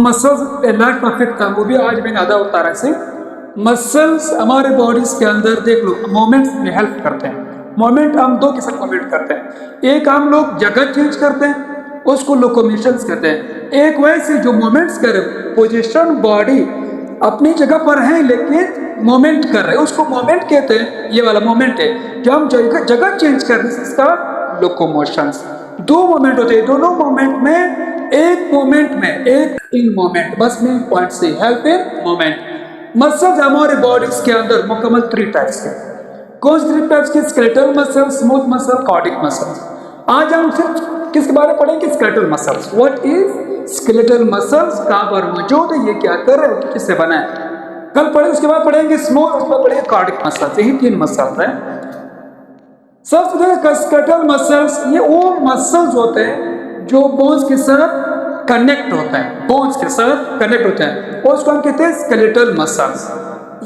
Muscles life affect था, वो भी आज मैंने आधा उतारा से। मसल्स हमारे बॉडीज के अंदर देख लो मोमेंट्स में हेल्प करते हैं। मोमेंट हम दो किस्म मोमेंट करते हैं, एक हम लोग जगह चेंज करते हैं उसको लोकोमोशंस कहते हैं, एक वैसे जो मोमेंट्स कर पोजीशन बॉडी अपनी जगह पर है लेकिन मोमेंट कर रहे हैं उसको मोमेंट कहते हैं। ये वाला मोमेंट है जो हम जगह चेंज कर रहे हैं, इसका लोकोमोशंस। दो मोमेंट होते हैं, दोनों मोमेंट में एक मोमेंट में एक इन मोमेंट, बस मेन पॉइंट से हेल्प इन मोमेंट। मसल्स हमारे बॉडीज के अंदर मुकम्मल 3 टाइप्स के। कौन से 3 टाइप्स के? Skeletal muscle, smooth muscle, cardiac muscles. आज हम सिर्फ किसके बारे में पढ़ेंगे? Skeletal muscles. What is skeletal muscles, कहाँ पर मौजूद है, ये क्या कर रहे हैं, किससे बना है, कल पढ़े। उसके बाद पढ़ेंगे स्मूथ, उसके बाद पढ़ेंगे कार्डिक मसल्स। यही 3 मसल्स हैं। सबसे पहले स्केलेटल मसल्स, ये वो मसल्स होते हैं जो बोन्स के साथ कनेक्ट होता है, बोन्स के साथ कनेक्ट होते हैं और उसको हम कहते हैं स्केलेटल मसल्स।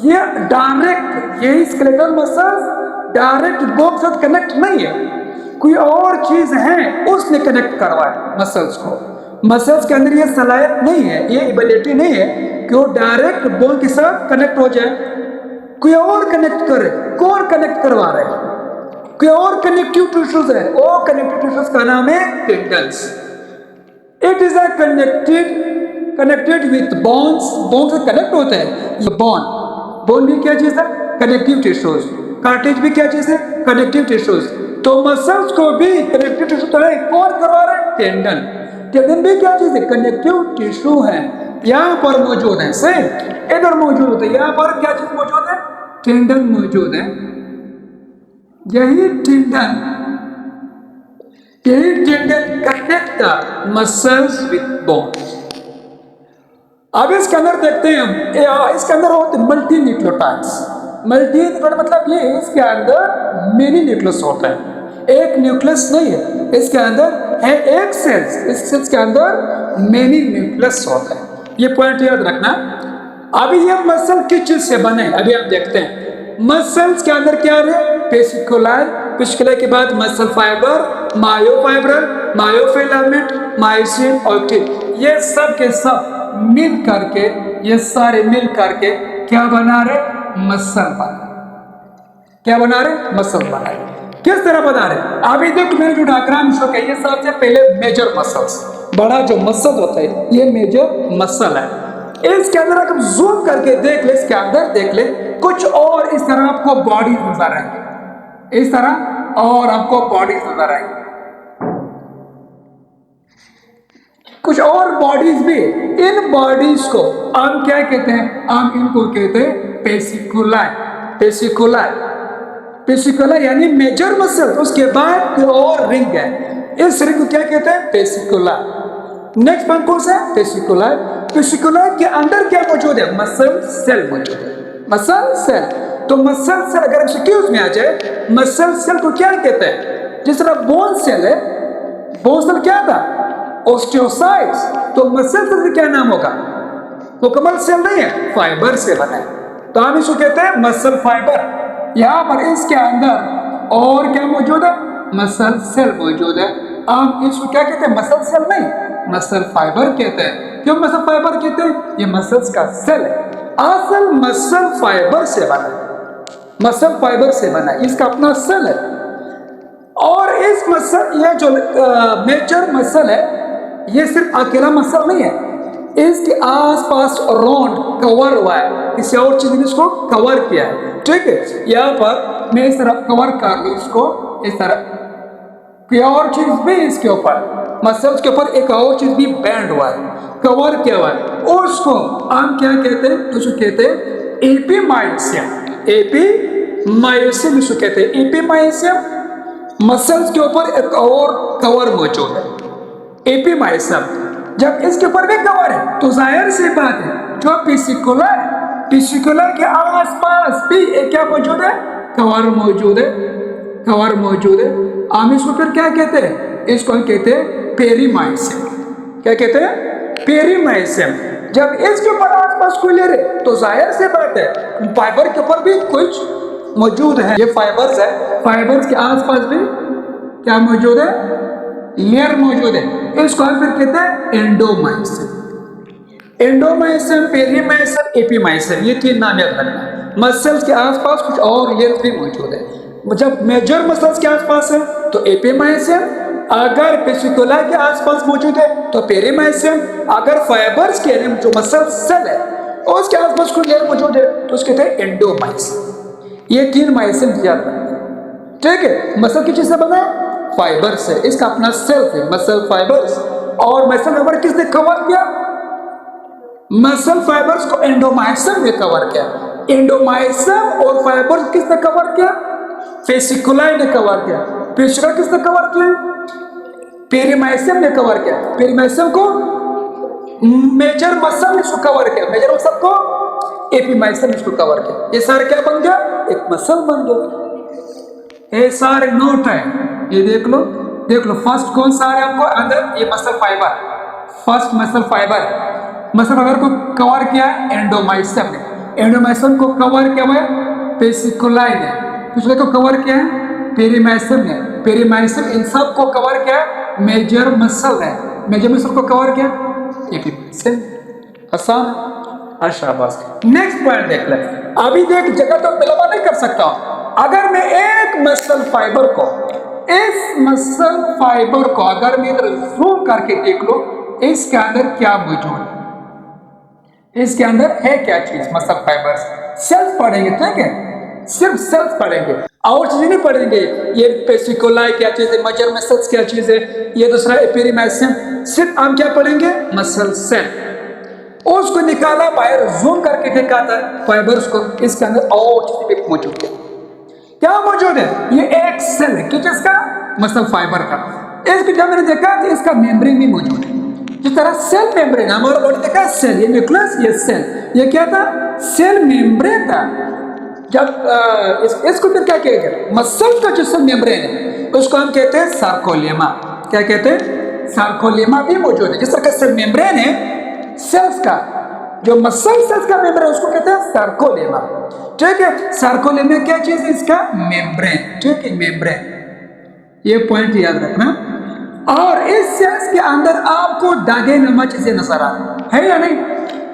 ये डायरेक्ट, यही स्केलेटल मसल्स डायरेक्ट बोन के साथ कनेक्ट नहीं है, कोई और चीज है उसने कनेक्ट करवाया मसल्स को। मसल्स के अंदर ये सलाहियत नहीं है, ये एबिलिटी नहीं है कि वो डायरेक्ट बोन के साथ कनेक्ट हो जाए, कोई और कनेक्ट करे। कौन कनेक्ट करवा रहे हैं? कोई और कनेक्टिव टिश्यूज है, वो कनेक्टिव टिश्यूज का नाम है tendons. It is a connected with bones, bone से कनेक्ट होते हैं ये बोन भी क्या चीज है? Connective tissues. कार्टिलेज भी क्या चीज है? Connective tissues. तो मसल्स को भी कनेक्टिव टिश्यू तो है, कौन करवा रहे हैं? टेंडन। टेंडन भी क्या चीज है? कनेक्टिव टिश्यू है, यहाँ पर मौजूद है, सेम इधर मौजूद होता है, यहाँ पर क्या चीज मौजूद है? टेंडन मौजूद है। यही tendon connect the muscles with bones. अब इसके अंदर देखते हैं हम, इसके अंदर होते मल्टी न्यूक्लियोटाइड्स। मल्टी न्यूक्लियोटाइड मतलब ये इसके अंदर मेनी न्यूक्लियस होता है, एक न्यूक्लियस नहीं है, इसके अंदर है एक सेल्स, इस सेल्स के अंदर मेनी न्यूक्लियस होता है। ये पॉइंट याद रखना। अभी ये मसल किस चीज से बने अभी हम देखते हैं। मसल्स के अंदर क्या है? पेसिकुलर, पेसिकुलर के बाद muscle fibre, myofibril, myofilament, myosin और टिप। ये सब के सब मिल करके, ये सारे मिल करके क्या बना रहे? मसल बना। क्या बना रहे? मसल बना रहे। किस तरह बना रहे? अभी देखो मेरे जो डायग्राम शो है, ये सबसे पहले मेजर मसल्स, बड़ा जो मसल होता है ये मेजर मसल है। इसके अंदर अगर जूम करके देख ले, इसके अंदर देख ले कुछ और इस तरह आपको बॉडी नजर आएगी, इस तरह और आपको बॉडी नजर आएगी, कुछ और बॉडीज भी। इन बॉडीज को हम क्या कहते हैं? हम इनको कहते हैं पेसिकुलर। पेसिकुलर, पेसिकुलर यानी मेजर मसल। उसके बाद और रिंग है, इस रिंग को क्या कहते हैं? पेसिकुलर। नेक्स्ट पॉइंट कौन सा है? पेसिकुलर। पेसिकुलर के अंदर क्या मौजूद है? मसल सेल मौजूद है, मसल सेल। तो मसल सेल अगर एक्सक्यूज में आ जाए, मसल सेल को क्या कहते हैं? जिस तरह बोन सेल है, बोन सेल क्या था? ओस्टियोसाइट्स। तो मसल सेल क्या नाम होगा? मुकम्मल सेल नहीं है, फाइबर से बना है, तो हम इसको कहते हैं मसल फाइबर। यहाँ पर इसके अंदर और क्या मौजूद है? मसल सेल मौजूद है। हम इसको क्या कहते हैं? मसल सेल नहीं, मसल फाइबर कहते हैं। क्यों मसल फाइबर कहते हैं? ये मसल्स का सेल है, असल मसल फाइबर से बना है, मसल फाइबर से बना है, इसका अपना सेल है। और इस मसल, ये जो मेजर मसल है, ये सिर्फ अकेला मसल नहीं है, इसके आसपास राउंड कवर हुआ है, किसी और चीज ने इसको कवर किया है। ठीक है, यहाँ पर मैं इस तरह कवर कर लूं इसको, इस तरह कोई और चीज भी इसके ऊपर, मसल्स के ऊपर एक और चीज भी बैंड हुआ है, कवर किया हुआ है, उसको हम क्या कहते हैं? उसको कहते हैं एपीमायोसियम। एपीमायोसियम इसको कहते हैं। एपीमायोसियम मसल्स के ऊपर एक और कवर मौजूद है, एपीमायोसियम। जब इसके ऊपर भी कवर है तो जाहिर सी बात है जो पेसिकुलर, पेसिकुलर के आसपास भी एक क्या मौजूद है? कवर मौजूद है, कवर मौजूद है। हम इसको फिर क्या कहते हैं? इसको हम कहते हैं पेरीमायोसियम। क्या कहते हैं? पेरीमायोसियम। जब इसके ऊपर आसपास कोई ले रहे तो जाहिर सी बात है फाइबर के ऊपर भी कुछ मौजूद है, ये फाइबर्स है, फाइबर्स के आसपास भी क्या मौजूद है? लेयर मौजूद है, इसको हम फिर कहते हैं एंडोमायोसिन। एंडोमाइसिन, पेरीमाइसिन, एपीमाइसिन, ये 3 नाम याद रखना। मसल्स के आसपास कुछ और लेयर्स भी मौजूद है। जब मेजर मसल्स के आसपास है तो एपीमाइसिन, अगर पेसिकुला के आसपास मौजूद है तो पेरीमाइसिन, अगर फाइबर्स के जो मसल सेल है और उसके आसपास कुछ लेयर मौजूद है तो उसके कहते हैं एंडोमाइसिन। ये 3 माइसिन याद रखना, ठीक है। मसल किस चीज से बना है? फाइबर से। इसका अपना सेल्फ है मसल फाइबर्स। और मसल फाइबर किसने कवर किया? मसल फाइबर्स को एंडोमाइसिन ने कवर किया। एंडोमाइसिन और फाइबर्स किसने कवर किया? फेसिकुलाई ने कवर किया। फेसिकुला किसने कवर किया? पेरीमाइसिन ने कवर किया। पेरीमाइसिन को मेजर मसल ने इसको कवर किया। मेजर मसल को एपीमाइसिन ने इसको कवर किया। ये सारे क्या बन गया? एक मसल बन गया। ये सारे नोट है, ये देख लो, देख लो। फर्स्ट कौन सा है आपको अंदर? ये muscle fibre. First muscle fibre, muscle fibre को कवर किया है एंडोमाइसिन ने। एंडोमाइसिन को कवर किया हुआ है पेसिकुलाई ने। पिछले को कवर किया है पेरीमाइसिन ने। पेरीमाइसिन इन सब को कवर किया है मेजर मसल है। मेजर मसल को कवर किया एपीमाइसिन। आसान, शाबाश। नेक्स्ट पॉइंट देख ले। अभी देख, जगह तो मिलावा नहीं कर सकता हूं। अगर मैं एक मसल फाइबर को, इस मसल फाइबर को अगर मैं इधर जूम करके देख लो, इसके अंदर क्या मौजूद है? इसके अंदर है क्या चीज? Muscle fibres. सेल्स पढ़ेंगे, ठीक है, सिर्फ सेल्स पढ़ेंगे, और चीजें नहीं पढ़ेंगे। ये पेसिकुलाई क्या चीज है, मेजर मसल्स क्या चीज है, ये दूसरा पेरीमाइसिन। सिर्फ हम क्या पढ़ेंगे? Muscle cell. उसको निकाला बाहर, जूम करके देखा था फाइबर्स को, इसके अंदर और चीजें भी मौजूद है। क्या मौजूद है? ये एक सेल है, किस का? मसल फाइबर का। इसको जब मैंने देखा तो इसका मेम्ब्रेन भी मौजूद है। जिस तरह सेल मेम्ब्रेन, हमारा बॉडी देखा सेल, ये न्यूक्लियस, ये सेल, ये क्या था? सेल मेम्ब्रेन था। जब इसको फिर क्या कहते हैं? मसल का जो सेल मेम्ब्रेन है उसको हम कहते हैं सार्कोलेमा। क्या कहते हैं? सार्कोलेमा भी मौजूद है। जिस तरह का सेल मेम्ब्रेन है सेल्स का, जो मसल सेल्स का मेम्ब्रेन उसको कहते हैं सार्कोलेमा, ठीक है। सार्कोलेमा क्या चीज है? इसका मेम्ब्रेन, ठीक है, मेम्ब्रेन। ये पॉइंट याद रखना। और इस सेल्स के अंदर आपको दागे नमा चीजें नजर आ है या नहीं?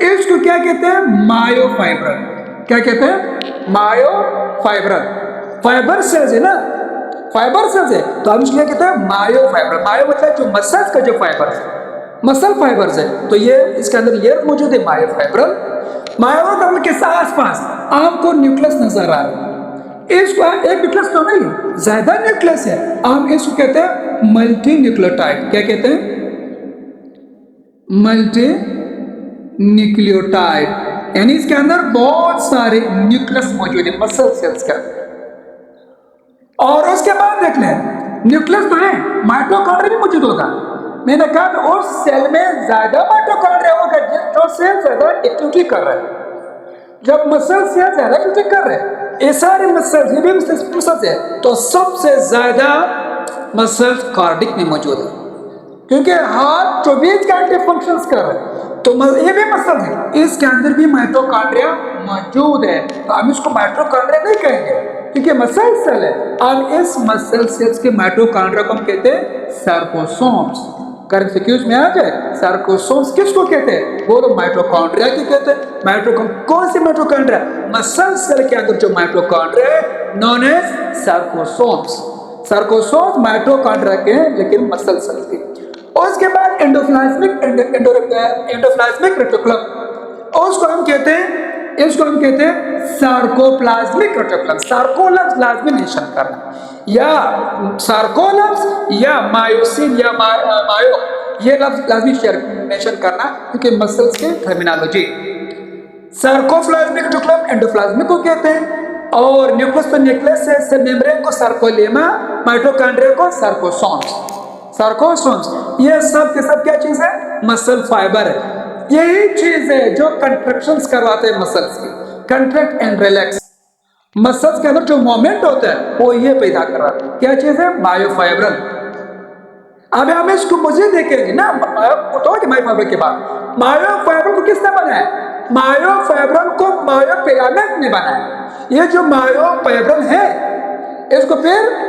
इसको क्या कहते हैं? मायोफाइब्रल। क्या कहते हैं? मायोफाइब्रल। फाइबर सेल्स है ना, फाइबर सेल्स है, तो हम इसको क्या कहते हैं? मायोफाइब्रल। मायो मतलब जो मसल्स का जो फाइबर है, मसल फाइबर्स है, तो ये इसके अंदर ये मौजूद है मायोफाइब्रल। मायोफाइब्रल के आसपास आपको न्यूक्लियस नजर आ रहा है। इसको एक न्यूक्लियस तो नहीं, ज्यादा न्यूक्लियस है। हम इसको कहते हैं मल्टी न्यूक्लियोटाइड। क्या कहते हैं? Multi nucleotide. यानी इसके अंदर बहुत सारे न्यूक्लियस मौजूद है मसल सेल्स का। और उसके बाद देख लें, न्यूक्लियस तो है, माइटोकॉन्ड्रिया भी मौजूद होगा। मैंने कहा तो उस सेल में ज्यादा माइटोकॉन्ड्रिया होगा जो सेल ज्यादा एक्टिविटी कर रहा है। जब मसल सेल ज्यादा एक्टिविटी कर रहे हैं, ये सारे मसल, ये भी मसल्स है, तो सबसे ज्यादा मसल्स कार्डिक में मौजूद है, क्योंकि हार्ट 24 घंटे फंक्शंस कर रहे हैं। तो ये भी मसल है, इसके अंदर भी माइटोकॉन्ड्रिया मौजूद है। तो हम इसको माइटोकॉन्ड्रिया नहीं कहेंगे क्योंकि मसल सेल है। और इस मसल सेल्स के माइटोकॉन्ड्रिया को हम कहते हैं सार्कोसोम्स। कंफ्यूज में आ जाए, सार्कोसोम्स किसको कहते हैं? वो तो माइटोकॉन्ड्रिया की कहते हैं। माइटोकॉन्ड्रिया कौन सी माइटोकॉन्ड्रिया? मसल सेल के अंदर जो माइटोकॉन्ड्रिया है नोन एज सार्कोसोम्स। सार्कोसोम्स माइटोकॉन्ड्रिया के हैं लेकिन मसल सेल के। उसके बाद एंडोप्लाज्मिक रेटिकुलम, उसको हम कहते हैं, इसको हम कहते हैं सार्कोप्लाज्मिक रेटिकुलम। सार्कोलम्स लाजमी मेंशन करना, या सार्कोलम्स या मायोसिन या मायो, ये लफ्ज लाजमी मेंशन करना क्योंकि मसल्स के टर्मिनोलॉजी। सार्कोप्लाज्मिक रेटिकुलम एंडोप्लाज्मिक को कहते हैं, और न्यूक्लियस तो न्यूक्लियस है, सेल मेम्ब्रेन को सार्कोलेमा, माइटोकॉन्ड्रिया को सार्कोसोम्स। सार्कोसोम्स ये सब के सब क्या चीज है? मसल फाइबर है। यही चीज है जो कंट्रैक्शंस करवाते हैं मसल्स की, कंट्रैक्ट एंड रिलैक्स। मसल्स के अंदर जो मूवमेंट होता है वो ये पैदा कर रहा है। क्या चीज है? मायोफाइब्रल। अब हम इसको मुझे देखेंगे ना, मायोफाइब्रल के बाद मायोफाइब्रल को किसने बनाया? मायोफाइब्रल को मायोफिलामेंट ने बनाया। ये जो मायोफाइब्रल है इसको फिर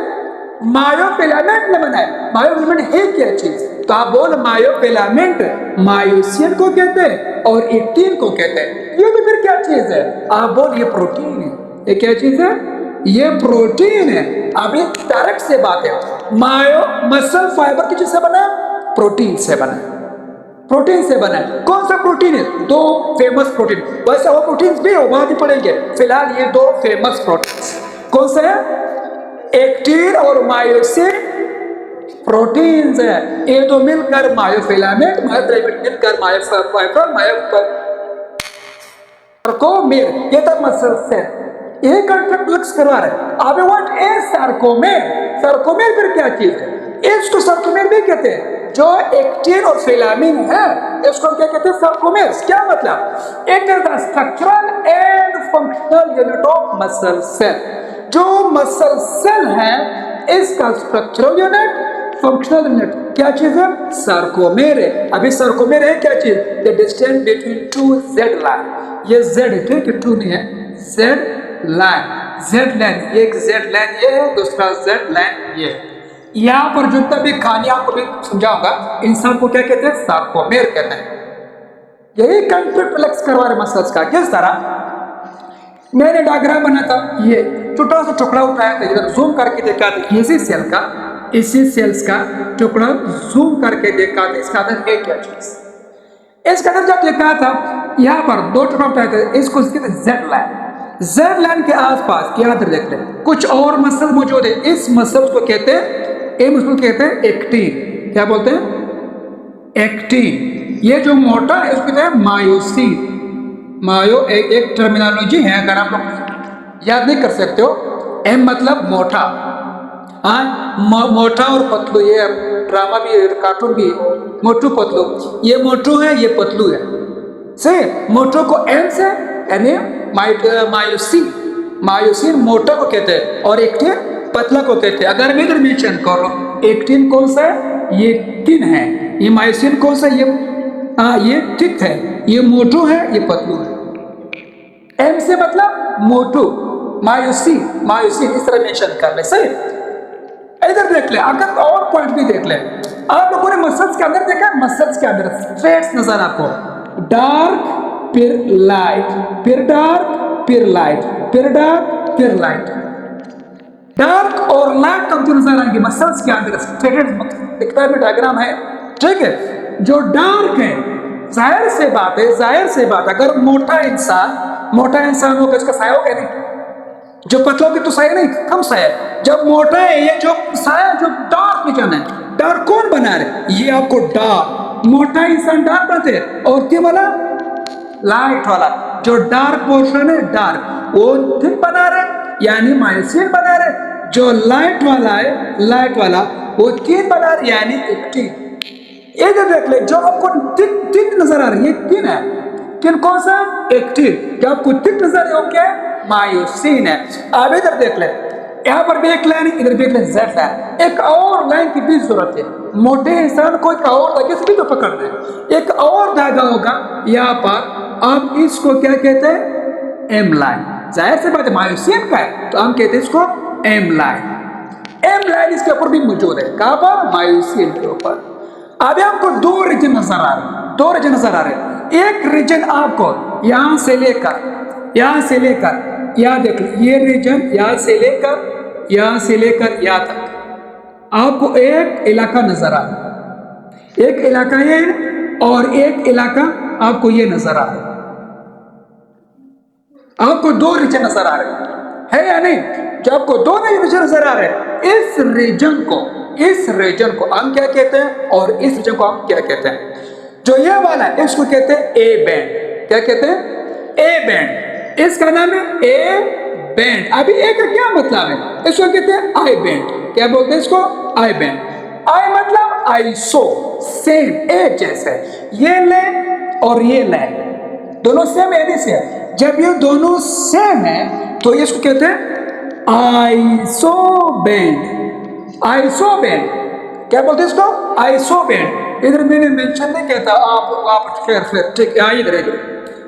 मायोफिलामेंट ने बनाया। मायोफिलामेंट है क्या चीज? तो आप बोल मायोफिलामेंट मायोसिन को कहते हैं और एक्टिन को कहते हैं। ये भी फिर क्या चीज है? आप बोल ये प्रोटीन है। ये क्या चीज है? ये प्रोटीन है। अभी डायरेक्ट से बात है, मायो मसल फाइबर किस से बना? प्रोटीन से बना, प्रोटीन से बना है। कौन सा प्रोटीन है? दो फेमस प्रोटीन, वैसे वो प्रोटीन भी हो बात ही पड़ेंगे, फिलहाल ये दो फेमस प्रोटीन कौन से है? एक्टिन और मायोसिन प्रोटीन्स है। ये दो मिलकर मायोफिलामेंट, मायोफिलामेंट मिलकर मायोफाइबर, मायोसार्कोमेर, ये तब मसल सेल। यही कॉन्ट्रैक्ट करवा रहे। अब व्हाट इज सार्कोमेर? सार्कोमेर फिर क्या चीज है? इसको सार्कोमेर भी कहते हैं। जो एक्टिन और फिलामिन है इसको क्या कहते हैं? सार्कोमेर। क्या मतलब? It is the structural and functional unit of muscle cell. जो मसल सेल है इसका स्ट्रक्चरल यूनिट, फंक्शनल यूनिट क्या चीज है? सार्कोमेर है। अभी सार्कोमेर है क्या चीज? The distance between two Z line. ये जेड है, ठीक है, टू नहीं है, जेड लाइन, जेड लाइन, एक जेड लाइन ये है, दूसरा जेड लाइन ये। यहाँ पर जितना भी कहानी आपको भी समझाऊंगा, इन सब को क्या कहते हैं? सार्कोमेर कहते हैं। यही कंसेप्ट फ्लेक्स करवा रहे मसल्स का। किस तरह? मैंने डायग्राम बना था, ये छोटा सा टुकड़ा उठाया था, इधर जूम करके देखा था, इसी सेल का, इसी सेल्स का टुकड़ा जूम करके देखा था, इसका अंदर है क्या चीज। इसके अंदर जब देखा था, यहाँ पर दो टुकड़ा उठाए थे, इसको जेड लाइन, जेड लाइन के आसपास यहाँ पर देख लें कुछ और मसल मौजूद है। इस मसल को कहते हैं, ये मसल कहते हैं एक्टिन। क्या बोलते हैं? एक्टिन। ये जो मोटा है उसको कहते हैं मायोसिन। मायो एक टर्मिनोलॉजी है, अगर आप लोग याद नहीं कर सकते हो। एम मतलब मोटा, हाँ, मोटा और पतलू, ये ड्रामा भी है, कार्टून भी, मोटू पतलू। ये मोटू है, ये पतलू है। सही, मोटो को एम से यानी मायोसिन, मायोसिन मोटा को कहते हैं और एक्टिन पतला को कहते हैं। अगर मैं इधर मेंशन करो, एक्टिन कौन सा है? ये थिन है। ये मायोसिन कौन सा? ये थिक है। ये मोटू है, ये पतलू है। एम से मतलब मोटू, मायोसिन, मायोसिन इस तरह मेंशन कर ले। सही, इधर देख ले, अगर और पॉइंट भी देख ले। आप लोगों ने मसल्स के अंदर देखा, मसल्स के अंदर स्ट्रेट्स नजर आपको, डार्क फिर लाइट, फिर डार्क फिर लाइट, फिर डार्क फिर लाइट। डार्क और लाइट कब नजर आएंगे? मसल्स के अंदर स्ट्रेटेड दिखता है, डायग्राम है, ठीक है। जो डार्क है, जाहिर से बात है, जाहिर से बात, अगर मोटा इंसान होगा इसका साया होगा नहीं? जो पतलों की तो साया नहीं, कम साया। जब मोटा है, ये जो साया जो डार्क निशान है, डार्क कौन बना रहे? ये आपको डार्क, मोटा इंसान डार्क बनाते हैं, और क्या वाला? लाइट वाला। जो डार्क पोर्शन है, डार्क, वो थिन बना रहे यानी मायोसिन बना रहे। जो लाइट वाला है, लाइट वाला, वो थिन बना रहे यानी एक्टिन। ये जो देख ले, जो आपको थिन नजर आ रही है, थिन है। थिन कौन सा? एक्टिन। जो आपको थिन नजर आ रही है, क्या है? मायोसिन है। अब इधर देख ले, यहाँ पर भी एक लाइन, इधर भी एक लाइन, जेड लाइन। एक और लाइन की भी जरूरत है। मोटे इंसान को एक और धागे से भी तो पकड़ना है, एक और धागा होगा यहाँ पर। आप इसको क्या कहते हैं? M line. जाहिर से बात है, मायोसिन का है तो हम कहते हैं इसको एम लाइन। एम लाइन इसके ऊपर भी मौजूद है। कहाँ पर? मायोसिन के ऊपर। अभी आपको दो रीजन नजर आ रहे हैं, दो रीजन नजर आ रहे हैं। एक रीजन आपको यहां से लेकर यहाँ देख लो, ये रीजन यहाँ से लेकर यहाँ तक आपको एक इलाका नजर आ रहा है। एक इलाका ये और एक इलाका आपको ये नजर आ रहा है। आपको दो रीजन नजर आ रहे हैं, है या नहीं? जब आपको दो रीजन नजर आ रहे हैं, इस रीजन को हम क्या कहते हैं और इस रीजन को हम क्या कहते हैं? जो ये वाला है इसको कहते हैं ए बैंड। क्या कहते हैं? A band. इसका नाम है ए बैंड। अभी ए का क्या मतलब है? इसको कहते हैं आई बैंड। क्या बोलते हैं इसको? I band. आई मतलब आइसो, सेम, एक जैसे। ये लाइन और ये लाइन दोनों सेम यानी सेम। जब ये दोनों सेम है तो इसको कहते हैं आइसो बैंड। आइसो बैंड क्या बोलते हैं इसको? Iso band. इधर मैंने मेंशन नहीं कहता, आप फिर ठीक है, इधर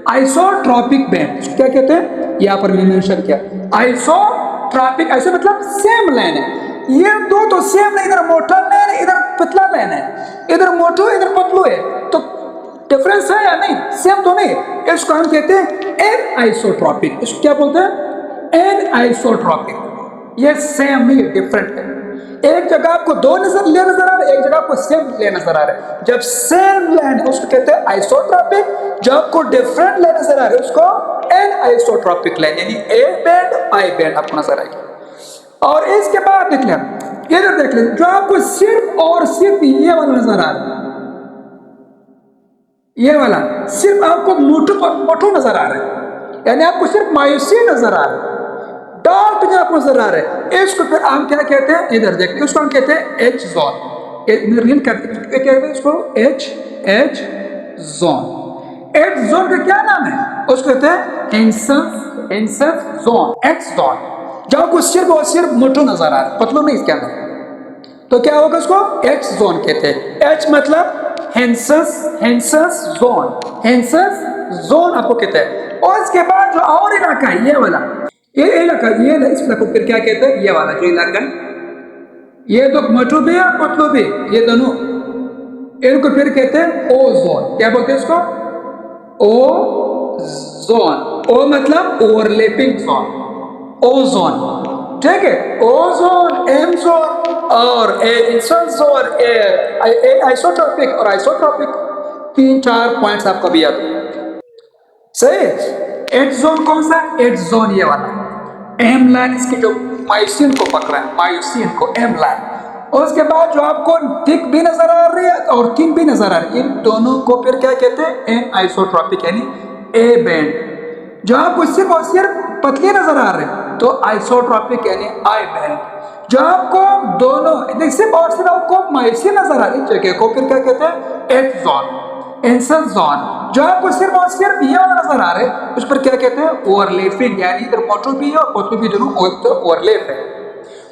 आइसोट्रॉपिक बैंड क्या कहते हैं? यहाँ पर मैंने मेंशन किया आइसोट्रॉपिक। ऐसे मतलब सेम लाइन है, ये दो तो सेम नहीं, इधर मोटा लाइन, इधर पतला लाइन है, इधर मोटू इधर पतलू है, तो डिफरेंस है या नहीं? सेम तो नहीं। इसको हम कहते हैं एन आइसोट्रॉपिक। इसको क्या बोलते हैं? An isotropic. ये सेम नहीं, डिफरेंट है। एक जगह आपको दो नजर आ रहे, एक जगह आपको सेम ले नजर आ रहे। जब सेम लाइन है उसको कहते हैं आइसोट्रॉपिक, जब आपको डिफरेंट ले नजर आ रहे उसको एन आइसोट्रॉपिक लाइन, यानी ए बैंड आई बैंड आपको नजर आएगी। और इसके बाद देख लें, इधर देख लें, जो आपको सिर्फ और सिर्फ ये वाला नजर आ रहा है, ये वाला सिर्फ आपको मोटू नजर आ रहा है, यानी आपको सिर्फ मायूसी नजर आ रहा है, डार्क जो आपको नजर आ रहा है, इसको फिर हम क्या कहते हैं? इधर देखते, उसको हम कहते हैं एच जोन। क्या कहते हैं इसको? H zone. एच जोन का क्या नाम है? उसको कहते हैं इंसर्ट जोन, एक्स जोन। जब आपको सिर्फ और सिर्फ मोटू नजर आ रहा है, पतलू नहीं इसके अंदर, तो क्या होगा? उसको एक्स जोन कहते हैं। एच मतलब हेंसस जोन आपको कहते हैं। और इसके बाद जो और इलाका है, ये वाला, ये इलाका, ये इस इलाके को फिर क्या कहते हैं? ये वाला जो इलाका है, ये तो मोटू भी और पतलू भी, ये दोनों, इनको फिर कहते हैं ओ जोन। क्या बोलते हैं इसको? ओ जोन। ओ मतलब ओवरलैपिंग जोन, ओ जोन, ठीक है। ओ जोन, एम जोन और इंसर्ट जोन, आइसोट्रॉपिक और आइसोट्रॉपिक, 3-4 पॉइंट्स आपका भी याद सही। एच जोन कौन सा? एच जोन ये वाला, एम लाइन इसकी जो मायोसिन को पकड़ा है, मायोसिन को एम लाइन। और उसके बाद जो आपको थिक भी नजर आ रही है और थिन भी नजर आ रही है, इन दोनों को फिर क्या कहते हैं? एन आइसोट्रॉपिक, यानी ए बैंड। जो आपको सिर्फ और सिर्फ पतली नजर आ रहे हैं तो आइसोट्रॉपिक यानी आई बैंड। जो आपको दोनों सिर्फ और सिर्फ आपको मायोसिन नजर आ रही है जगह को फिर क्या कहते हैं? H zone, insert zone. जो आपको सिर्फ और सिर्फ ये वाला नजर आ रहे हैं उस पर क्या कहते हैं? ओवरलैपिंग, यानी इधर मोटू भी है और पतलू भी, दोनों ओवरलैप है,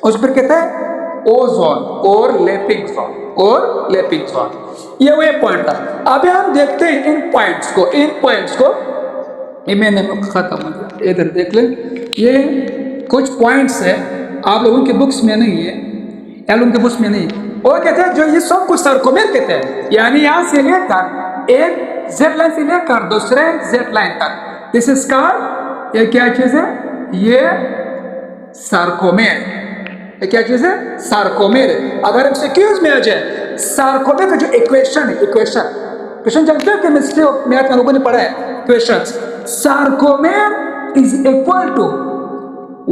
उस पर कहते हैं O zone, overlapping zone, overlapping zone. ये वो पॉइंट था। अभी हम देखते हैं इन पॉइंट्स को, ये मैंने खत्म हो गया, इधर देख लें। ये कुछ पॉइंट्स है, आप लोगों की बुक्स में नहीं है, या लोगों की बुक्स में नहीं। और कहते हैं जो ये सब कुछ सर्कोमेर कहते हैं, यानी यहां से लेकर एक जेड लाइन से लेकर दूसरे जेड लाइन तक, दिस इज कॉल्ड, ये क्या चीज है? ये सार्कोमेर। ये क्या चीज है? सार्कोमेर। अगर हम सिक्यूज में आ जाए, सार्कोमेर का जो इक्वेशन है, क्वेश्चन जानते हो केमिस्ट्री और मैथ में लोगों ने पढ़ा है questions. Sarcomere is equal to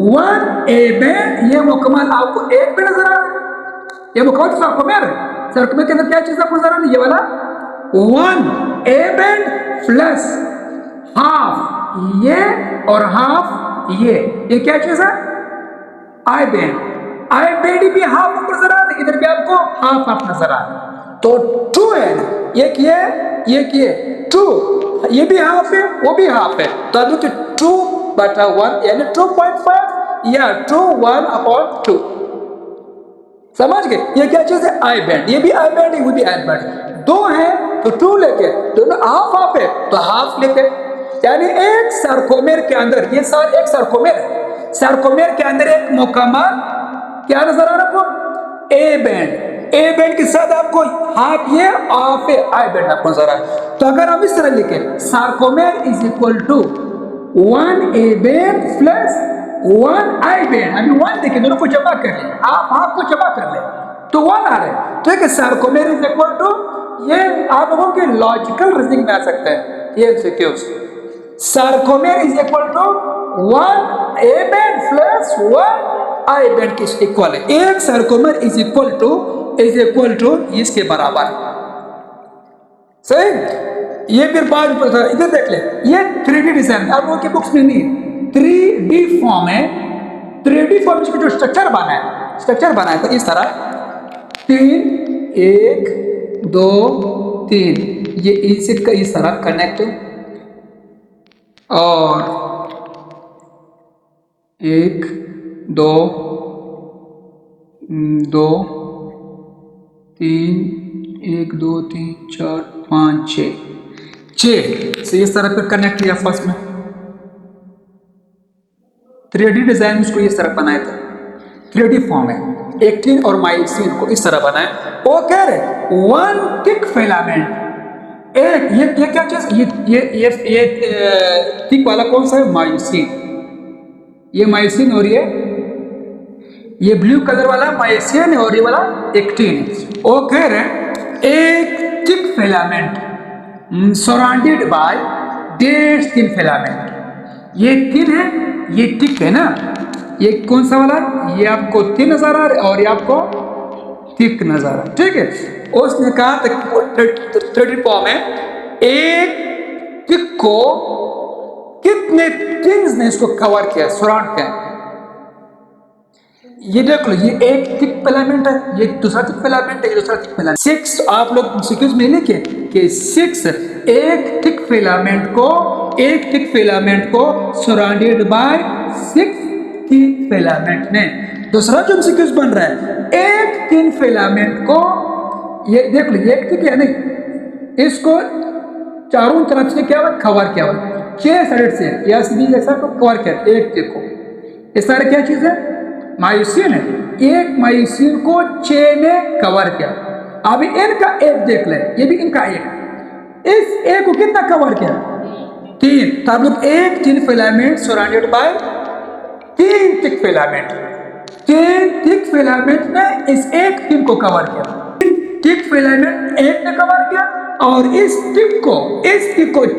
1 A band, ये मुकम्मल आपको एक बैंड नजर आ रहा है, ये मुकम्मल सार्कोमेर है। सार्कोमेर के अंदर क्या चीज आपको नजर आ रही है? ये वाला 1 ए बैंड प्लस हाफ ये और हाफ ये क्या चीज है? I band. आई बैंड भी हाफ आपको नजर आ रहा है, इधर भी आपको हाफ आप नजर आ रहा है, तो 2 है ना, ये किए 2, ये भी हाफ है वो भी हाफ है, तो आप 2/1 यानी 2.5 या 2/1/2, समझ गए? ये क्या चीज है? I band. ये भी आई बैंड है वो भी आई बैंड। 2 है तो 2 लेके, दोनों हाफ है तो हाफ लेके, यानी एक सार्कोमेर के अंदर, ये एक सार्कोमेर है, सार्कोमेर के अंदर एक मुकम्मल क्या नजर आ रहा है? A band. ए बैंड के साथ आपको हाफ ये हाफ आई बैंड आपको नजर आ रहा है। तो अगर हम इस तरह लिखे, sarcomere is equal to 1 A band plus 1 I band. अभी 1 देखिए, दोनों को जमा कर ले, हाफ को जमा कर ले तो 1 आ रहा है। तो एक सार्कोमेर इज इक्वल टू, ये आप लोगों के लॉजिकल रीजनिंग में आ सकते हैं, ये MCQs. Sarcomere is equal to 1 A band plus 1 I band की इक्वल है। एक सार्कोमेर इज इक्वल टू इसके बराबर, सही। ये फिर बाद में इधर देख ले, ये 3D डिजाइन आप लोगों की बुक्स में नहीं, 3D फॉर्म है। 3D फॉर्म में जो स्ट्रक्चर बना है तो इस तरह 3 1 2 3, ये इनसेट का इस तरह कनेक्ट, और 1 2 2 3 1 2 3 4 5 6 से इस तरह पर कनेक्ट किया फर्स्ट में। 3D डिजाइन उसको इस तरह बनाया था, 3D फॉर्म है। एक्टिन और मायोसिन को इस तरह बनाए। वो कह रहे वन थिक फिलामेंट, एक ये क्या चीज, ये थिक वाला कौन सा है? मायोसिन। ये मायोसिन और ये ब्लू कलर वाला मायोसिन है और ये वाला एक्टिन है। वो कह रहे एक थिक फिलामेंट सराउंडेड बाय डेढ़ थिन फिलामेंट। ये थिन है, ये थिक है ना, ये कौन सा वाला? ये आपको थिन नजर आ रहा है और ये आपको थिक नजर आ रहा है, ठीक है। उसने कहा थर्ड फॉर्म है, एक थिक को कितने थिन्स ने इसको कवर किया, सराउंड किया। ये देख लो, ये एक थिक फिलामेंट है, ये दूसरा थिक फिलामेंट है, ये दूसरा थिक फिलामेंट। 6 आप लोग सीक्वेंस में लिखे कि 6 एक थिक फिलामेंट को सराउंडेड बाय 6 थिक फिलामेंट ने। दूसरा जो सीक्वेंस बन रहा है, एक थिन फिलामेंट को, ये देख लो, ये एक थिक है नहीं, इसको चारों तरफ से क्या हुआ? कवर किया हुआ, 6 साइड से या सीधी ऐसा को कवर किया एक थिक को। इस सारे क्या चीज है? मायोसिन है। एक मायोसिन को 6 ने कवर किया। अभी इनका एक देख ले, ये भी इनका एक, इस एक को कितना कवर किया? 3। तो आप लोग एक thin filament surrounded by 3 thick filament, 3 thick filament ने इस एक थिन को कवर किया। थिक फिलामेंट एक ने कवर किया और इस थिक को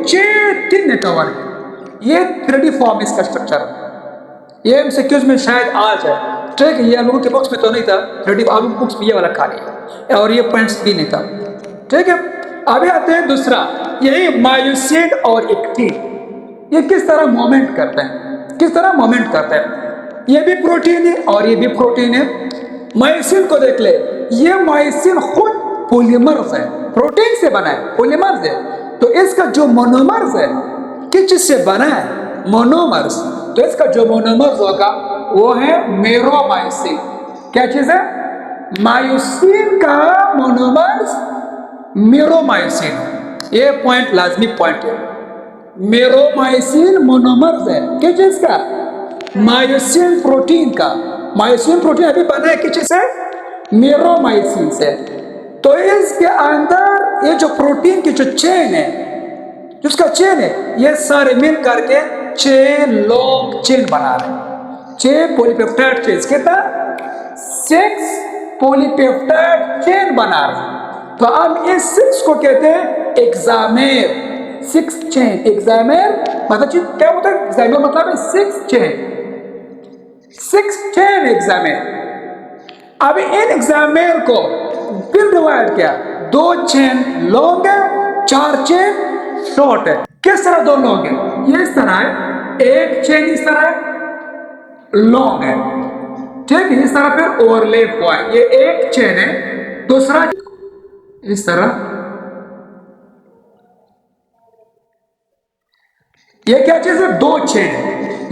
6 थिन ने कवर किया। ये 3D फॉर्म इसका स्ट्रक्चर है। ये एमसीक्यूज में शायद आ जाए, ठीक है। ये आप लोगों के बुक्स में तो नहीं था, 3D आप लोगों बुक्स में ये वाला खाली है और ये पॉइंट्स भी नहीं था, ठीक है। अभी आते हैं दूसरा, यही मायोसिन और एक्टिन, ये किस तरह मूवमेंट करते हैं, किस तरह मूवमेंट करते हैं। ये भी प्रोटीन है और ये भी प्रोटीन है। मायोसिन को देख ले, ये मायोसिन खुद पॉलीमर्स है, प्रोटीन से बना है, पॉलीमर्स है। तो इसका जो मोनोमर्स है, किस चीज से बना है? मोनोमर्स। तो इसका जो मोनोमर्स होगा वो है मेरोमाइसिन। क्या चीज है? मायोसिन का मोनोमर्स मेरोमाइसिन। ये पॉइंट लाजमी पॉइंट है। मेरोमाइसिन मोनोमर्स है किस चीज का? मायोसिन प्रोटीन का। मायोसिन प्रोटीन अभी बना है किस चीज से? मेरोमाइसिन से। तो इसके अंदर ये जो प्रोटीन की जो चेन है, जिसका चेन है, ये सारे मिल करके 6 लॉन्ग चेन बना रहे हैं, 6 पॉलीपेप्टाइड चेन। कितना? 6 पॉलीपेप्टाइड चेन बना रहे हैं। तो अब इस 6 को कहते हैं एक्सामेर, 6 चेन। एक्सामेर मतलब क्या होता है? एक्सामेर मतलब है 6 चेन, 6 चेन एक्सामेर। अब इन एक्सामेर को फिर डिवाइड किया, 2 चेन लॉन्ग है, 4 चेन शॉर्ट है। किस तरह 2 लॉन्ग है? ये इस तरह है, एक चेन इस तरह है, लॉन्ग है, ठीक है। इस तरह फिर ओवरलैप हुआ है, ये एक चेन है, दूसरा इस तरह। ये क्या चीज है? 2 चेन।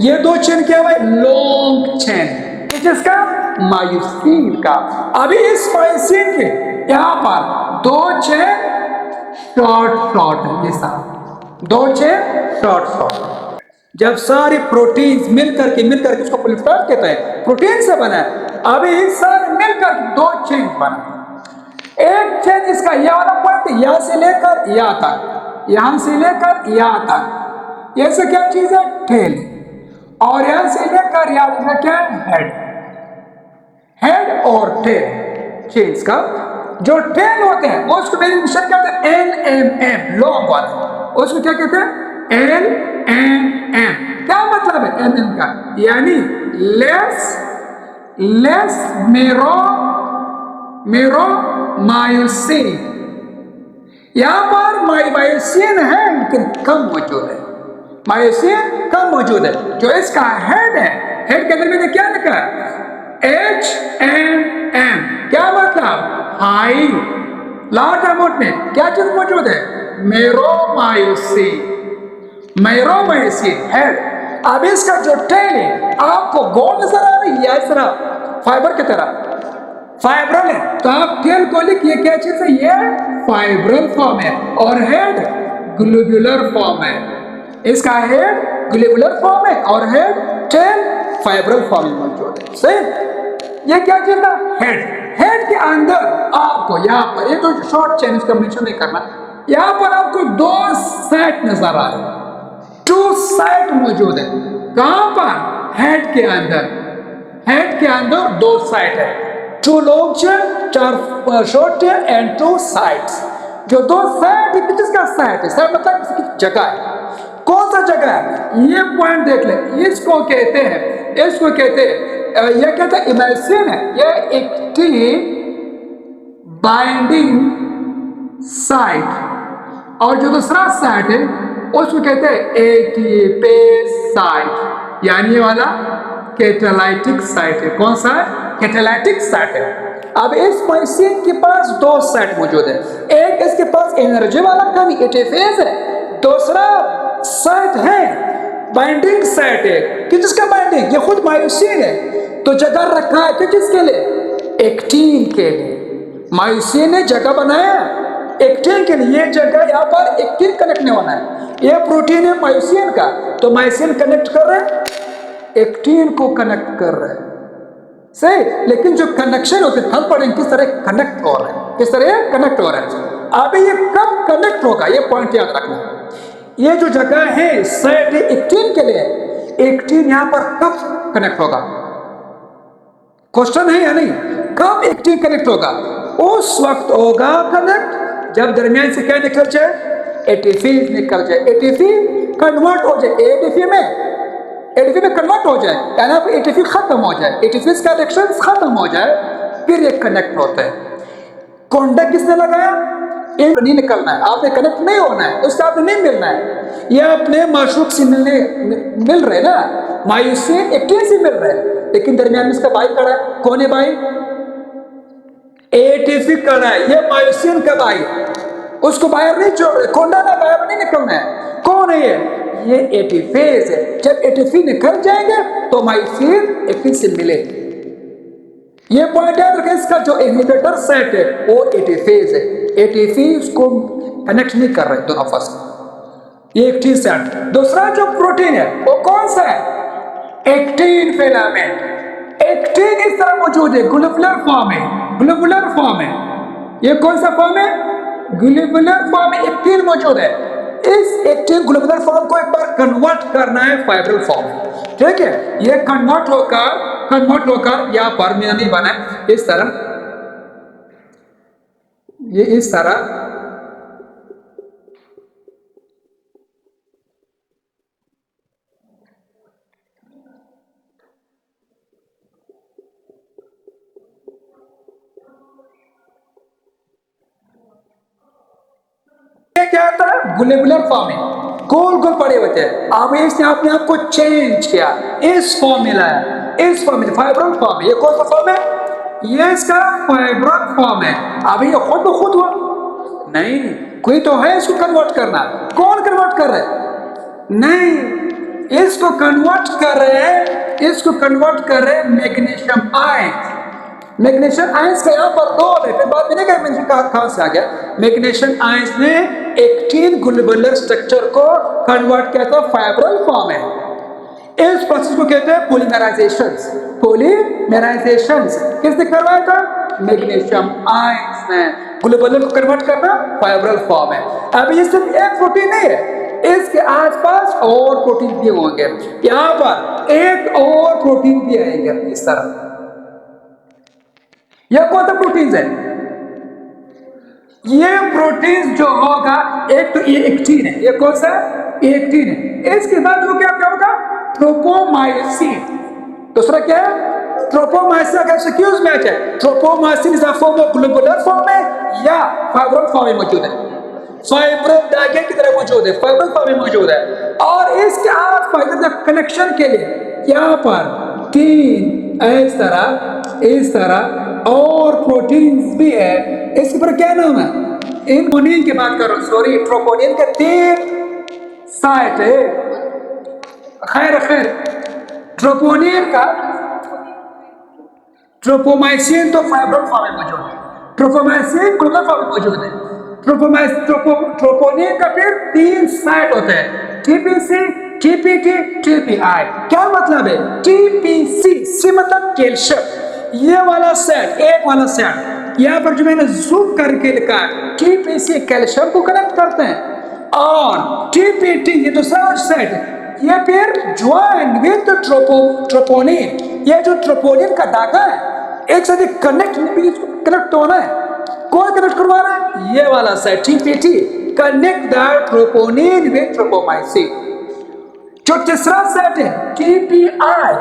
ये 2 चेन क्या हुआ? Long chain. किसका? मायोसिन का। अभी इस मायोसिन के यहां पर 2 चेन शॉर्ट है, ये सारा 2 चेन शॉर्ट। जब सारे प्रोटीन्स मिलकर के उसको पॉलीपेप्टाइड कहते हैं, प्रोटीन से बना है। अभी इस सारे मिलकर 2 चेन बना। एक चेन इसका यह वाला पॉइंट, यहां से लेकर यहां तक, यहां से लेकर यहां तक, ये से क्या चीज है? टेल। और यहां से लेकर यहां तक क्या है? हेड और टेल चेन्स का। जो टेल होते हैं उसको डेरिवेशन कहते हैं LMM, लॉन्ग वाला। उसको क्या कहते हैं? LMM। क्या मतलब है LMM का? यानी लेस मेरोमायोसिन। यहां पर मायोसिन है लेकिन कम मौजूद है, मायोसिन कम मौजूद है। जो इसका हेड है, हेड के अंदर मैंने क्या लिखा है? HMM। क्या मतलब? हाई। लार्ज अमाउंट में क्या चीज मौजूद है? मेरोमायोसिन हेड। अब इसका जो टेल है आपको गोल नजर आ रही है, इस तरह फाइबर की तरह, फाइब्रल है। तो आप टेल को लिखिए, क्या चीज है? ये फाइब्रल फॉर्म है और हेड ग्लोब्यूलर फॉर्म है। इसका हेड ग्लोब्यूलर फॉर्म है और हेड टेल फाइब्रल फॉर्म में मौजूद है। सही। ये क्या चीज था? हेड। हेड के अंदर आपको यहाँ पर, ये तो शॉर्ट चेन, इसका मेंशन नहीं करना, यहाँ पर आपको दो साइट नजर आ रहे हैं, टू साइट मौजूद है। कहां पर? हेड के अंदर। हेड के अंदर दो साइट है, टू लॉन्ग चेन, चार short chain and two sides. जो दो साइड है, किसका साइड है? साइड मतलब किसकी जगह है। कौन सा जगह है? ये पॉइंट देख ले, इसको कहते हैं, इसको कहते हैं, ये कहते हैं इमल्सिन है, ये एक्टिव बाइंडिंग साइट। और जो दूसरा साइट है उसको कहते हैं एटीपेज साइट, यानी ये वाला कैटालाइटिक साइट है। कौन सा है? कैटालाइटिक साइट है। अब इस माइसिन के पास दो साइट मौजूद है, एक इसके पास एनर्जी वाला कमी एटीफेज है, दूसरा साइट है बाइंडिंग साइट है। किसका बाइंडिंग? ये खुद मायोसिन है। तो जगह रखा है किसके लिए? एक्टिन के लिए। मायोसिन ने जगह बनाया एक्टिन के लिए। ये जगह यहाँ पर एक्टिन कनेक्ट नहीं होना है, ये प्रोटीन है मायोसिन का, तो मायोसिन कनेक्ट कर रहे हैं, एक्टिन को कनेक्ट कर रहे हैं, सही। लेकिन जो कनेक्शन होते हैं, हम पढ़ेंगे किस तरह कनेक्ट हो रहे हैं, किस तरह कनेक्ट हो रहे हैं। अभी ये कब कनेक्ट होगा, ये पॉइंट याद रखना। ये जो जगह है साइट एक्टिन के लिए, एक्टिन यहां पर कब कनेक्ट होगा? क्वेश्चन है या नहीं? कब एक्टिन कनेक्ट होगा? उस वक्त होगा कनेक्ट जब दरमियान से क्या निकल जाए? एटीफी निकल जाए, एटीफी कन्वर्ट हो जाए एटीफी में, एटीफी में कन्वर्ट हो जाए, यानी एटीफी खत्म हो जाए, एटीफी का रिएक्शन खत्म हो जाए, फिर ये कनेक्ट होता है। कॉन्डक्ट किसने लगाया? नहीं निकलना है, आपने कनेक्ट नहीं होना है, उससे आपने नहीं मिलना है। ये अपने माशूक से मिल रहे ना, मायोसिन एक्टिन से मिल रहे हैं, लेकिन दरमियान में इसका भाई खड़ा है। कौन है भाई? एटीपी खड़ा है, ये मायोसिन का भाई, उसको बाहर नहीं छोड़ रहे, कोंडा ना बाहर नहीं निकलना है। कौन है ये एटीफेज है। जब एटीफी निकल जाएंगे तो मायोसिन एक्टिन से मिले। ये पॉइंट याद रखें, इसका जो इनहिबिटर सेट है वो एटीफेज है, एटीफी उसको कनेक्ट नहीं कर रहे दोनों आपस में, ये एक्टिन सेट। दूसरा जो प्रोटीन है वो कौन सा है? Actin filament. एक्टिन इस तरह मौजूद है, ग्लोबुलर फॉर्म है, ग्लोबुलर फॉर्म है। ये कौन सा फॉर्म है? ग्लोबुलर फॉर्म में एक्टिन मौजूद है। इस एक्टिन ग्लोबुलर फॉर्म को एक बार कन्वर्ट करना है फाइब्रिल फॉर्म, ठीक है। ये कन्वर्ट होकर यहाँ पर नहीं बना है, इस तरह, ये इस तरह क्या आता है? ग्लोबुलर फॉर्म है, गोल गोल पड़े होते हैं। अब इसने अपने आप को चेंज किया, इस फॉर्म में लाया, इस फॉर्म में फाइब्रोल फॉर्म। ये कौन सा फॉर्म है? ये इसका फाइब्रोल फॉर्म है। अभी ये खुद ब खुद हुआ नहीं, कोई तो है इसको कन्वर्ट करना। कौन कन्वर्ट कर रहे हैं? नहीं, इसको कन्वर्ट कर रहे हैं, इसको कन्वर्ट कर रहे हैं मैग्नीशियम आयन। मैग्नीशियम आयंस का यहाँ पर रोल है, फिर बाद में नहीं कहा मैंने कहां से आ गया। मैग्नीशियम आयंस ने एक्टिन ग्लोबुलर स्ट्रक्चर को कन्वर्ट किया था, फाइब्रोल फॉर्म है। इस प्रोसेस को कहते हैं पॉलीमराइजेशन। पॉलीमराइजेशन किसने करवाया था? मैग्नीशियम आयंस ने। ग्लोबुलर को कन्वर्ट करना फाइब्रोल फॉर्म है। अब ये सिर्फ एक प्रोटीन नहीं है, इसके आसपास और प्रोटीन भी होंगे। यहाँ पर एक और प्रोटीन भी आएगा इस तरह। यह कौन सा प्रोटीन है? ये प्रोटीन जो होगा, एक तो ये एक्टिन है, ये कौन सा? एक्टिन है। इसके बाद वो क्या होगा? ट्रोपोमाइसिन। दूसरा क्या है? ट्रोपोमाइसिन का एक्सक्यूज मैच है। ट्रोपोमाइसिन is a form of globular form है या फाइब्रोल फॉर्म में मौजूद है? फाइब्रोल डायग्राम की तरह मौजूद है, फाइब्रोल फॉर्म में मौजूद है। और इसके आसपास कनेक्शन के लिए यहाँ पर तीन इस तरह और प्रोटीन्स भी है। इसके पर क्या नाम है? ट्रोपोनिन की बात कर रहा हूं, सॉरी, ट्रोपोनिन के तीन साइट है। खैर ट्रोपोनिन का, ट्रोपोमाइसिन तो फाइब्रोल फॉर्म में मौजूद है, ट्रोपोमाइसिन ग्लोबुलर फॉर्म में मौजूद है। ट्रोपोनिन का फिर तीन साइट होते हैं, टीपीसी, टीपीटी, टीपीआई। क्या मतलब है? टीपीसी सी मतलब कैल्शियम, ये वाला सेट, एक वाला सेट यहाँ पर जो मैंने जूम करके लिखा है, टीपीसी कैल्शियम को कनेक्ट करते हैं, और टीपीटी ये दूसरा सेट ये फिर ज्वाइन विद ट्रोपोनिन, ये जो ट्रोपोनिन का धागा है एक साथ कनेक्ट होना है। कौन कनेक्ट करवा रहा है? ये वाला set TPT connect the troponin with ट्रोपोमाइसिन। जो तीसरा सेट है टीपीआई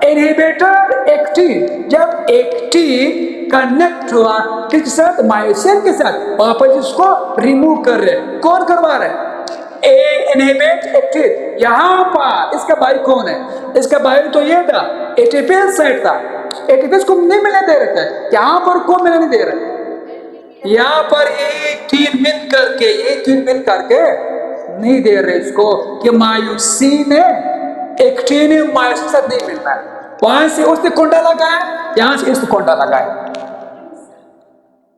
इनहिबिटर एक्टिन, जब एक्टिन कनेक्ट हुआ किसके साथ? मायोसिन के साथ, वापस इसको रिमूव कर रहे हैं। कौन करवा रहे हैं? ए इनहिबिट एक्टिन। यहाँ पर इसका बाई कौन है? इसका बाई तो ये था, एटीपीज साइड था, एटीपीज को नहीं मिलने दे रहे थे, यहाँ पर कौन मिलने दे रहे? यहाँ पर ये तीन मिल करके नहीं दे रहे इसको कि मायोसिन है, एक्टिन है, मायोसिन साथ नहीं मिलना है। वहां से उसने कोंडा लगाया, यहां से इसने कोंडा लगाया,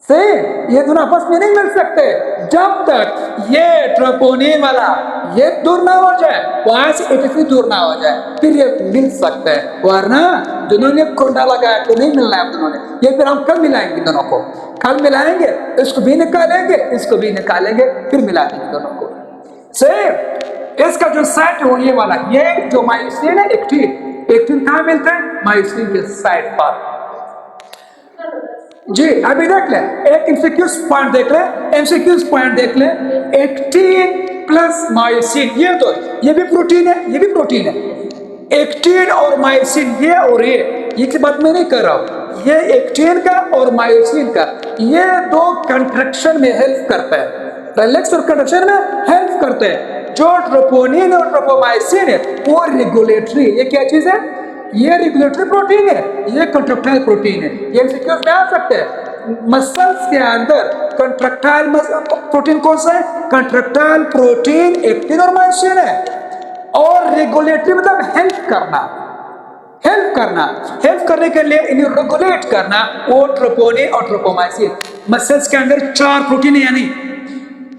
सही। ये दोनों आपस में नहीं मिल सकते जब तक ये ट्रोपोनिन वाला ये दूर ना हो जाए, वहां से एटीपी दूर ना हो जाए, फिर ये मिल सकते हैं। वरना दोनों ने कोंडा लगाया तो नहीं मिलना है दोनों ने। ये फिर हम कल मिलाएंगे, दोनों को कल मिलाएंगे, इसको भी निकालेंगे, इसको भी निकालेंगे, फिर मिला देंगे दोनों को। सेम इसका जो सेट है वो ये वाला, ये जो मायोसिन है एक्टिन कहाँ मिलता है? मायोसिन के साइड पर। जी अभी देख ले, एक एमसीक्यू पॉइंट देख ले, एमसीक्यू पॉइंट देख ले, एक्टिन प्लस मायोसिन, ये भी प्रोटीन है, ये भी प्रोटीन है। एक्टिन और मायोसिन, ये और ये की बात मैं नहीं कर रहा हूं, ये एक्टिन का और मायोसिन का, ये दो कंट्रक्शन में हेल्प करता है, रिलैक्स और कंट्रक्शन में हेल्प करते हैं। जो ट्रोपोनिन और ट्रोपोमाइसिन है वो रेगुलेटरी, ये क्या चीज है? ये रेगुलेटरी प्रोटीन है, ये कंट्रक्टाइल प्रोटीन है। ये एमसीक्यूज में आ सकते हैं। मसल्स के अंदर कंट्रक्टाइल प्रोटीन कौन सा है? कंट्रक्टाइल प्रोटीन एक्टिन और मायोसिन है। और रेगुलेटरी मतलब हेल्प करने के लिए इन्हें रेगुलेट करना, वो ट्रोपोनिन और ट्रोपोमाइसिन। मसल्स के अंदर 4 प्रोटीन है, यानी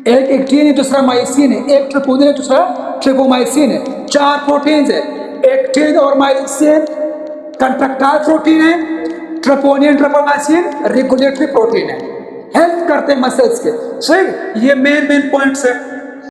एक एक्टिन है, दूसरा मायोसिन है, एक ट्रोपोनिन है, दूसरा ट्रोपोमाइसिन है। 4 प्रोटीन है, एक्टिन और मायोसिन कंट्रक्टाइल प्रोटीन है, ट्रोपोनिन ट्रोपोमाइसिन रेगुलेटरी प्रोटीन है, हेल्प करते हैं मसल्स के। सही, ये मेन पॉइंट्स है।